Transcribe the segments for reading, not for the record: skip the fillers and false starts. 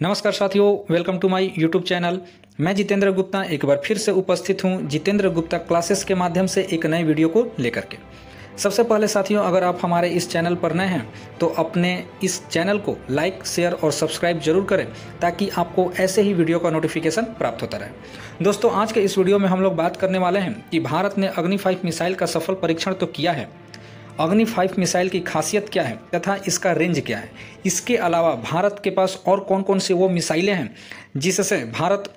नमस्कार साथियों, welcome to my YouTube channel. मैं जितेंद्र गुप्ता एक बार फिर से उपस्थित हूं जितेंद्र गुप्ता क्लासेस के माध्यम से एक नए वीडियो को लेकर के। सबसे पहले साथियों, अगर आप हमारे इस चैनल पर नए हैं तो अपने इस चैनल को लाइक, शेयर और सब्सक्राइब जरूर करें ताकि आपको ऐसे ही वीडियो का नोटिफिकेशन प्राप्त होता रहे। दोस्तों, आज के इस वीडियो में हम लोग बात करने वाले हैं कि भारत ने अग्नि 5 मिसाइल का सफल परीक्षण तो किया है। अग्नि 5 मिसाइल की खासियत क्या है तथा इसका रेंज क्या है। इसके अलावा भारत के पास और कौन कौन सी वो मिसाइलें हैं जिससे भारत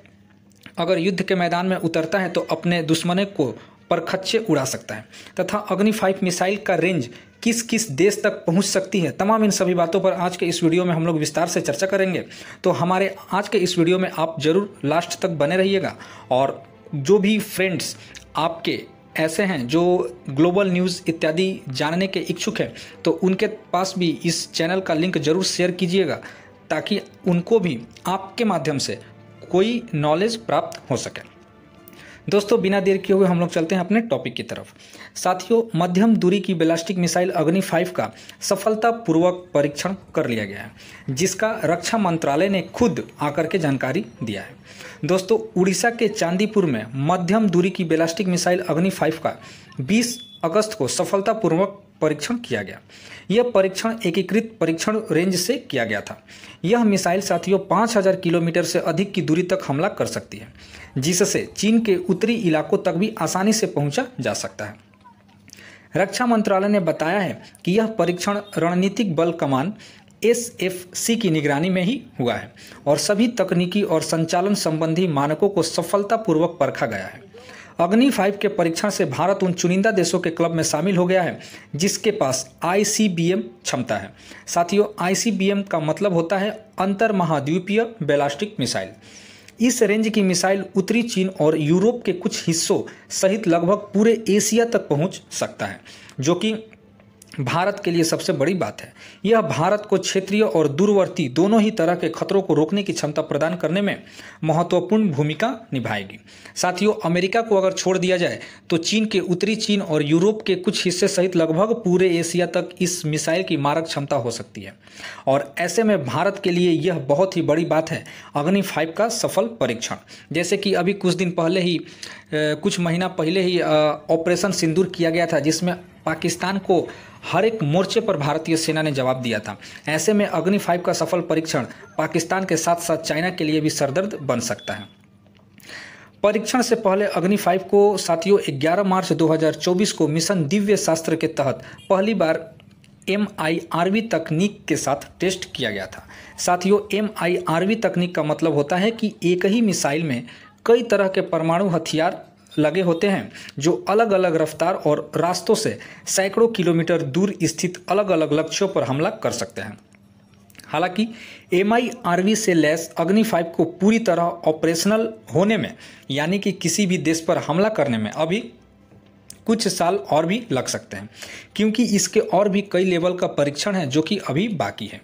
अगर युद्ध के मैदान में उतरता है तो अपने दुश्मनों को परखच्चे उड़ा सकता है, तथा अग्नि 5 मिसाइल का रेंज किस किस देश तक पहुंच सकती है। तमाम इन सभी बातों पर आज के इस वीडियो में हम लोग विस्तार से चर्चा करेंगे। तो हमारे आज के इस वीडियो में आप जरूर लास्ट तक बने रहिएगा। और जो भी फ्रेंड्स आपके ऐसे हैं जो ग्लोबल न्यूज़ इत्यादि जानने के इच्छुक हैं तो उनके पास भी इस चैनल का लिंक जरूर शेयर कीजिएगा ताकि उनको भी आपके माध्यम से कोई नॉलेज प्राप्त हो सके। दोस्तों, बिना देर किए हुए हम लोग चलते हैं अपने टॉपिक की तरफ। साथियों, मध्यम दूरी की बैलिस्टिक मिसाइल अग्नि 5 का सफलतापूर्वक परीक्षण कर लिया गया है, जिसका रक्षा मंत्रालय ने खुद आकर के जानकारी दिया है। दोस्तों, उड़ीसा के चांदीपुर में मध्यम दूरी की बैलिस्टिक मिसाइल अग्नि 5 का 20 अगस्त को सफलतापूर्वक परीक्षण किया गया। यह परीक्षण एकीकृत परीक्षण रेंज से किया गया था। यह मिसाइल साथियों 5000 किलोमीटर से अधिक की दूरी तक हमला कर सकती है, जिससे चीन के उत्तरी इलाकों तक भी आसानी से पहुंचा जा सकता है। रक्षा मंत्रालय ने बताया है कि यह परीक्षण रणनीतिक बल कमान SFC की निगरानी में ही हुआ है और सभी तकनीकी और संचालन संबंधी मानकों को सफलतापूर्वक परखा गया है। अग्नि 5 के परीक्षण से भारत उन चुनिंदा देशों के क्लब में शामिल हो गया है जिसके पास ICBM क्षमता है। साथियों, ICBM का मतलब होता है अंतर महाद्वीपीय बैलिस्टिक मिसाइल। इस रेंज की मिसाइल उत्तरी चीन और यूरोप के कुछ हिस्सों सहित लगभग पूरे एशिया तक पहुंच सकता है, जो कि भारत के लिए सबसे बड़ी बात है। यह भारत को क्षेत्रीय और दूरवर्ती दोनों ही तरह के खतरों को रोकने की क्षमता प्रदान करने में महत्वपूर्ण भूमिका निभाएगी। साथियों, अमेरिका को अगर छोड़ दिया जाए तो चीन के उत्तरी चीन और यूरोप के कुछ हिस्से सहित लगभग पूरे एशिया तक इस मिसाइल की मारक क्षमता हो सकती है। और ऐसे में भारत के लिए यह बहुत ही बड़ी बात है अग्नि 5 का सफल परीक्षण। जैसे कि अभी कुछ महीना पहले ही ऑपरेशन सिंदूर किया गया था, जिसमें पाकिस्तान को हर एक मोर्चे पर भारतीय सेना ने जवाब दिया था। ऐसे में अग्नि 5 का सफल परीक्षण पाकिस्तान के साथ साथ चाइना के लिए भी सरदर्द बन सकता है। परीक्षण से पहले अग्नि 5 को साथियों 11 मार्च 2024 को मिशन दिव्य शास्त्र के तहत पहली बार MIRV तकनीक के साथ टेस्ट किया गया था। साथियों, MIRV तकनीक का मतलब होता है कि एक ही मिसाइल में कई तरह के परमाणु हथियार लगे होते हैं जो अलग अलग रफ्तार और रास्तों से सैकड़ों किलोमीटर दूर स्थित अलग अलग लक्ष्यों पर हमला कर सकते हैं। हालांकि MIRV से लैस अग्नि 5 को पूरी तरह ऑपरेशनल होने में, यानी कि किसी भी देश पर हमला करने में अभी कुछ साल और भी लग सकते हैं, क्योंकि इसके और भी कई लेवल का परीक्षण है जो कि अभी बाकी है।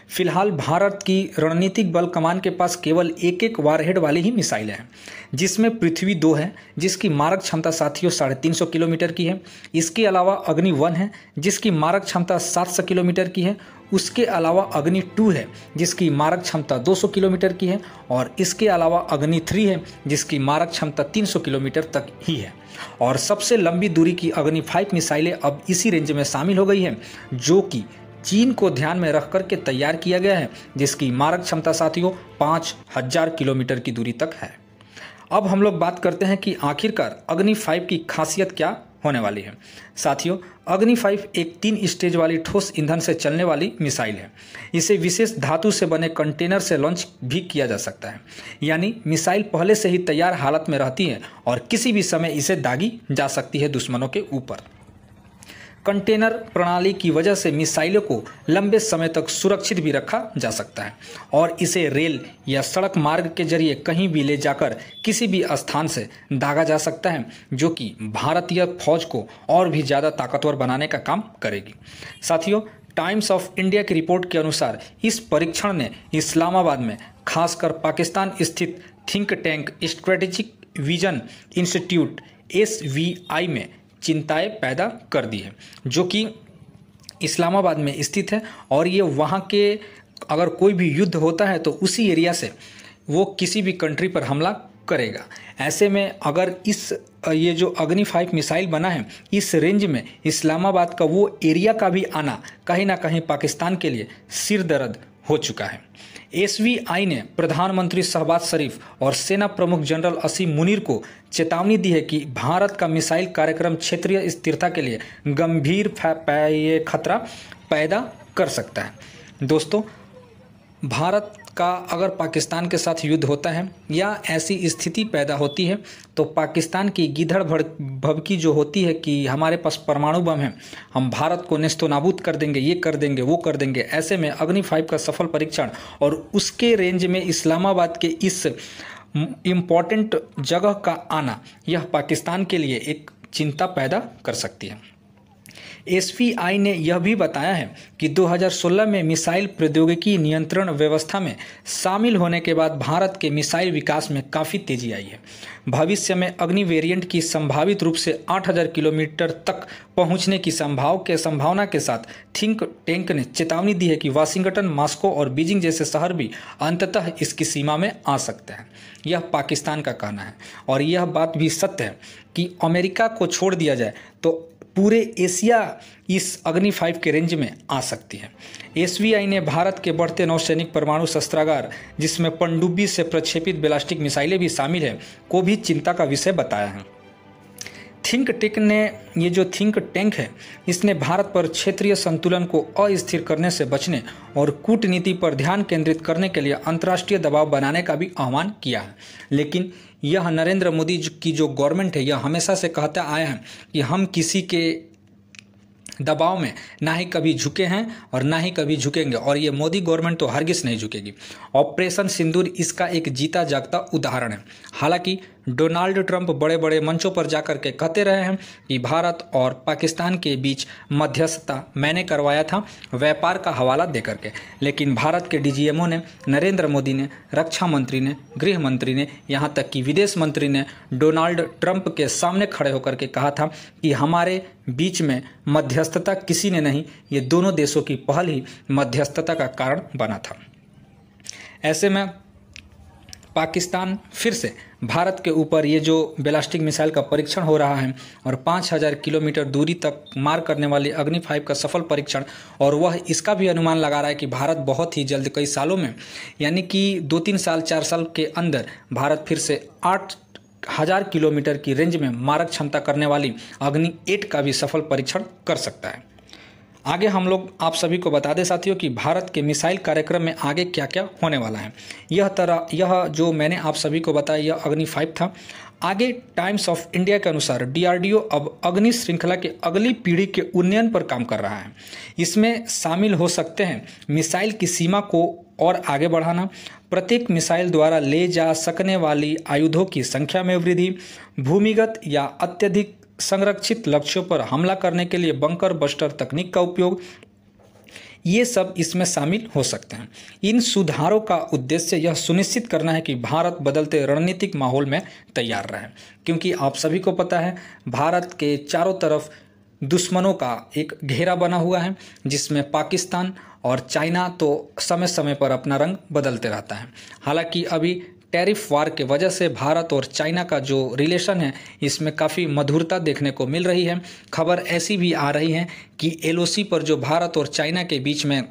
फिलहाल भारत की रणनीतिक बल कमान के पास केवल एक वारहेड वाली ही मिसाइल है, जिसमें पृथ्वी 2 है जिसकी मारक क्षमता साथियों 350 किलोमीटर की है। इसके अलावा अग्नि 1 है जिसकी मारक क्षमता 700 किलोमीटर की है। उसके अलावा अग्नि 2 है जिसकी मारक क्षमता 200 किलोमीटर की है। और इसके अलावा अग्नि 3 है जिसकी मारक क्षमता 300 किलोमीटर तक ही है। और सबसे लंबी दूरी की अग्नि 5 मिसाइलें अब इसी रेंज में शामिल हो गई हैं, जो कि चीन को ध्यान में रख करके तैयार किया गया है, जिसकी मारक क्षमता साथियों 5000 किलोमीटर की दूरी तक है। अब हम लोग बात करते हैं कि आखिरकार अग्नि 5 की खासियत क्या होने वाली है। साथियों, अग्नि 5 एक 3 स्टेज वाली ठोस ईंधन से चलने वाली मिसाइल है। इसे विशेष धातु से बने कंटेनर से लॉन्च भी किया जा सकता है, यानी मिसाइल पहले से ही तैयार हालत में रहती है और किसी भी समय इसे दागी जा सकती है दुश्मनों के ऊपर। कंटेनर प्रणाली की वजह से मिसाइलों को लंबे समय तक सुरक्षित भी रखा जा सकता है और इसे रेल या सड़क मार्ग के जरिए कहीं भी ले जाकर किसी भी स्थान से दागा जा सकता है, जो कि भारतीय फौज को और भी ज़्यादा ताकतवर बनाने का काम करेगी। साथियों, टाइम्स ऑफ इंडिया की रिपोर्ट के अनुसार इस परीक्षण ने इस्लामाबाद में खासकर पाकिस्तान स्थित think tank strategic vision institute SVI में चिंताएं पैदा कर दी है, जो कि इस्लामाबाद में स्थित है और ये वहाँ के अगर कोई भी युद्ध होता है तो उसी एरिया से वो किसी भी कंट्री पर हमला करेगा। ऐसे में अगर ये जो अग्नि 5 मिसाइल बना है, इस रेंज में इस्लामाबाद का वो एरिया का भी आना कहीं ना कहीं पाकिस्तान के लिए सिर दर्द हो चुका है। SVI ने प्रधानमंत्री शहबाज शरीफ और सेना प्रमुख जनरल असीम मुनीर को चेतावनी दी है कि भारत का मिसाइल कार्यक्रम क्षेत्रीय स्थिरता के लिए गंभीर खतरा पैदा कर सकता है। दोस्तों, भारत का अगर पाकिस्तान के साथ युद्ध होता है या ऐसी स्थिति पैदा होती है तो पाकिस्तान की गीधड़ भभकी जो होती है कि हमारे पास परमाणु बम है, हम भारत को नेस्तो नाबूद कर देंगे, ये कर देंगे, वो कर देंगे। ऐसे में अग्नि 5 का सफल परीक्षण और उसके रेंज में इस्लामाबाद के इस इम्पॉर्टेंट जगह का आना, यह पाकिस्तान के लिए एक चिंता पैदा कर सकती है। SVI ने यह भी बताया है कि 2016 में मिसाइल प्रौद्योगिकी नियंत्रण व्यवस्था में शामिल होने के बाद भारत के मिसाइल विकास में काफ़ी तेजी आई है। भविष्य में अग्नि वेरिएंट की संभावित रूप से 8000 किलोमीटर तक पहुंचने की संभावना के साथ थिंक टैंक ने चेतावनी दी है कि वाशिंगटन, मॉस्को और बीजिंग जैसे शहर भी अंततः इसकी सीमा में आ सकते हैं। यह पाकिस्तान का कहना है और यह बात भी सत्य है कि अमेरिका को छोड़ दिया जाए तो पूरे एशिया इस अग्नि 5 के रेंज में आ सकती है। SVI ने भारत के बढ़ते नौसैनिक परमाणु शस्त्रागार, जिसमें पनडुब्बी से प्रक्षेपित बैलिस्टिक मिसाइलें भी शामिल हैं, को भी चिंता का विषय बताया है। थिंक टैंक ने, ये जो थिंक टैंक है, इसने भारत पर क्षेत्रीय संतुलन को अस्थिर करने से बचने और कूटनीति पर ध्यान केंद्रित करने के लिए अंतर्राष्ट्रीय दबाव बनाने का भी आह्वान किया है। लेकिन यह नरेंद्र मोदी की जो गवर्नमेंट है, यह हमेशा से कहता आया है कि हम किसी के दबाव में ना ही कभी झुके हैं और ना ही कभी झुकेंगे, और ये मोदी गवर्नमेंट तो हरगिज नहीं झुकेगी। ऑपरेशन सिंदूर इसका एक जीता जागता उदाहरण है। हालांकि डोनाल्ड ट्रंप बड़े बड़े मंचों पर जाकर के कहते रहे हैं कि भारत और पाकिस्तान के बीच मध्यस्थता मैंने करवाया था, व्यापार का हवाला देकर के। लेकिन भारत के DGMO ने, नरेंद्र मोदी ने, रक्षा मंत्री ने, गृह मंत्री ने, यहाँ तक कि विदेश मंत्री ने डोनाल्ड ट्रंप के सामने खड़े होकर के कहा था कि हमारे बीच में मध्यस्थता किसी ने नहीं, ये दोनों देशों की पहल ही मध्यस्थता का कारण बना था। ऐसे में पाकिस्तान फिर से भारत के ऊपर ये जो बैलिस्टिक मिसाइल का परीक्षण हो रहा है और 5000 किलोमीटर दूरी तक मार करने वाली अग्नि 5 का सफल परीक्षण, और वह इसका भी अनुमान लगा रहा है कि भारत बहुत ही जल्द, कई सालों में, यानी कि 2-3 साल 4 साल के अंदर भारत फिर से 8000 किलोमीटर की रेंज में मारक क्षमता करने वाली अग्नि 8 का भी सफल परीक्षण कर सकता है। आगे हम लोग आप सभी को बता दें साथियों कि भारत के मिसाइल कार्यक्रम में आगे क्या क्या होने वाला है। यह जो मैंने आप सभी को बताया, यह अग्नि 5 था। आगे टाइम्स ऑफ इंडिया के अनुसार DRDO अब अग्नि श्रृंखला के अगली पीढ़ी के उन्नयन पर काम कर रहा है। इसमें शामिल हो सकते हैं मिसाइल की सीमा को और आगे बढ़ाना, प्रत्येक मिसाइल द्वारा ले जा सकने वाली आयुधों की संख्या में वृद्धि, भूमिगत या अत्यधिक संरक्षित लक्ष्यों पर हमला करने के लिए बंकर बस्टर तकनीक का उपयोग, ये सब इसमें शामिल हो सकते हैं। इन सुधारों का उद्देश्य यह सुनिश्चित करना है कि भारत बदलते रणनीतिक माहौल में तैयार रहे, क्योंकि आप सभी को पता है भारत के चारों तरफ दुश्मनों का एक घेरा बना हुआ है, जिसमें पाकिस्तान और चाइना तो समय समय पर अपना रंग बदलते रहता है। हालांकि अभी टैरिफ वार के वजह से भारत और चाइना का जो रिलेशन है, इसमें काफ़ी मधुरता देखने को मिल रही है। खबर ऐसी भी आ रही है कि LOC पर जो भारत और चाइना के बीच में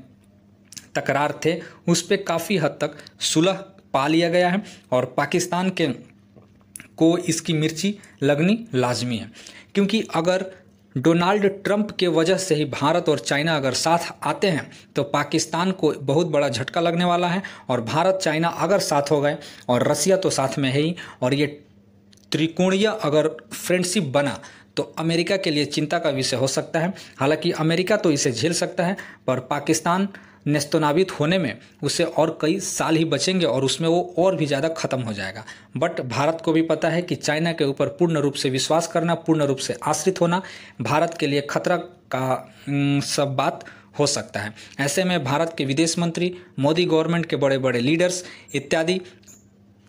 तकरार थे, उस पर काफ़ी हद तक सुलह पा लिया गया है और पाकिस्तान को इसकी मिर्ची लगनी लाजमी है, क्योंकि अगर डोनाल्ड ट्रंप के वजह से ही भारत और चाइना अगर साथ आते हैं तो पाकिस्तान को बहुत बड़ा झटका लगने वाला है। और भारत चाइना अगर साथ हो गए, और रसिया तो साथ में है ही, और ये त्रिकोणीय अगर फ्रेंडशिप बना तो अमेरिका के लिए चिंता का विषय हो सकता है। हालांकि अमेरिका तो इसे झेल सकता है, पर पाकिस्तान नेस्तनाबूद होने में उसे और कई साल ही बचेंगे और उसमें वो और भी ज़्यादा ख़त्म हो जाएगा। बट भारत को भी पता है कि चाइना के ऊपर पूर्ण रूप से विश्वास करना, पूर्ण रूप से आश्रित होना भारत के लिए खतरा का सब बात हो सकता है। ऐसे में भारत के विदेश मंत्री, मोदी गवर्नमेंट के बड़े बड़े लीडर्स इत्यादि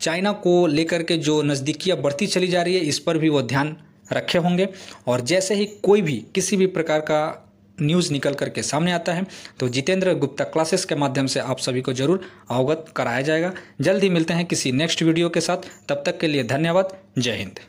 चाइना को लेकर के जो नज़दीकियाँ बढ़ती चली जा रही है, इस पर भी वो ध्यान रखे होंगे। और जैसे ही कोई भी किसी भी प्रकार का न्यूज़ निकल करके सामने आता है तो जितेंद्र गुप्ता क्लासेस के माध्यम से आप सभी को जरूर अवगत कराया जाएगा। जल्द ही मिलते हैं किसी नेक्स्ट वीडियो के साथ, तब तक के लिए धन्यवाद। जय हिंद।